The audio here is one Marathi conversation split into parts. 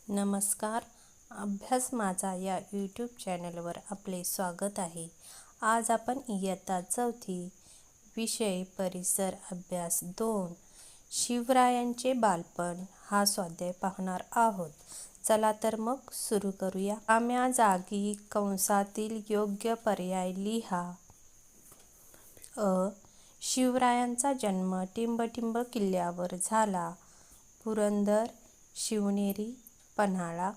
नमस्कार. अभ्यास माझा या यूट्यूब चॅनलवर आपले स्वागत आहे. आज आपण इयत्ता 4थी विषय परिसर अभ्यास 2 शिवरायांचे बालपण हा स्वाध्याय पाहणार आहोत. चला तर मग सुरू करूया. आम्या जागी कंसातील योग्य पर्याय लिहा. शिवरायांचा जन्म टिंबटिंब किल्ल्यावर झाला. पुरंदर, शिवनेरी, पन्हाळा.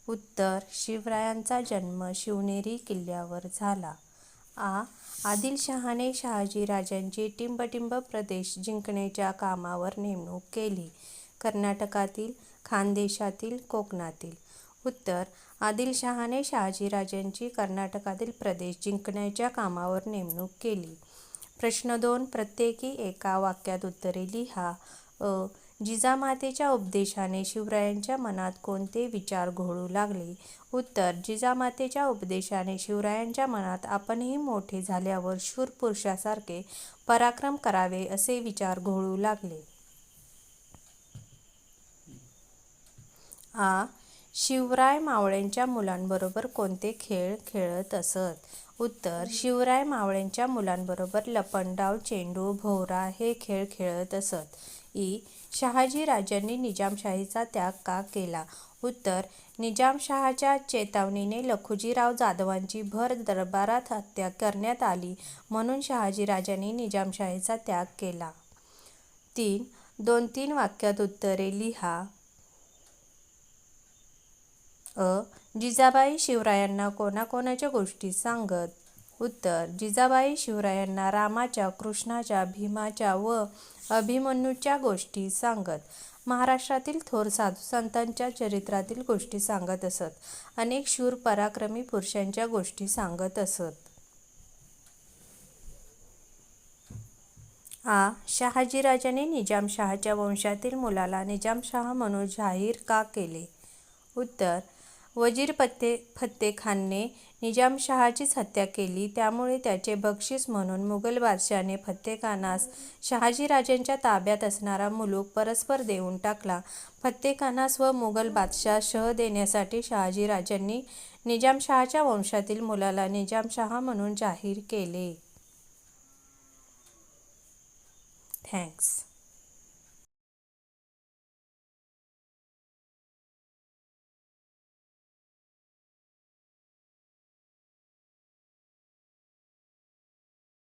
उत्तर शिवरायांचा जन्म शिवनेरी किल्ल्यावर झाला. आदिलशहाने शहाजीराजांची टिंबटिंब प्रदेश जिंकण्याच्या कामावर नेमणूक केली. कर्नाटकातील, खानदेशातील, कोकणातील. उत्तर आदिलशहाने शहाजीराजांची कर्नाटकातील प्रदेश जिंकण्याच्या कामावर नेमणूक केली. प्रश्न 2. प्रत्येकी एका वाक्यात उत्तरे लिहा. जिजामातेच्या उपदेशाने शिवरायांच्या मनात कोणते विचार घोळू लागले? उत्तर जिजामातेच्या उपदेशाने शिवरायांच्या मनात आपणही मोठे झाल्यावर शूर पुरुषासारखे पराक्रम करावे असे विचार घोळू लागले. शिवराय मावळ्यांच्या मुलांबरोबर कोणते खेळ खेळत असत? उत्तर शिवराय मावळ्यांच्या मुलांबरोबर लपंडाव, चेंडू, भोवरा हे खेळ खेळत असत. शहाजीराजांनी निजामशाहीचा त्याग का केला? उत्तर निजामशहाच्या चेतावणीने लखुजीराव जाधवांची भर दरबारात हत्या करण्यात आली म्हणून शहाजीराजांनी निजामशाहीचा त्याग केला. 3. 2-3 वाक्यात उत्तरे लिहा. जिजाबाई शिवरायांना कोणाकोणाच्या गोष्टी सांगत? उत्तर जिजाबाई शिवरायांना रामाच्या, कृष्णाच्या, भीमाच्या व अभिमन्यूच्या गोष्टी सांगत. महाराष्ट्रातील थोर साधू संतांच्या चरित्रातील गोष्टी सांगत असत. अनेक शूर पराक्रमी पुरुषांच्या गोष्टी सांगत असत. शहाजीराजांनी निजामशहाच्या वंशातील मुलाला निजामशहा म्हणून जाहीर का केले? उत्तर वजीर फत्तेखानने निजामशहाचीच हत्या केली त्यामुळे त्याचे बक्षीस म्हणून मुघल बादशहाने फत्तेखानास शहाजीराजांच्या ताब्यात असणारा मुलूक परस्पर देऊन टाकला. फत्तेखानास व मुघल बादशाह शह देण्यासाठी शहाजीराजांनी निजामशहाच्या वंशातील मुलाला निजामशहा म्हणून जाहीर केले. थँक्स.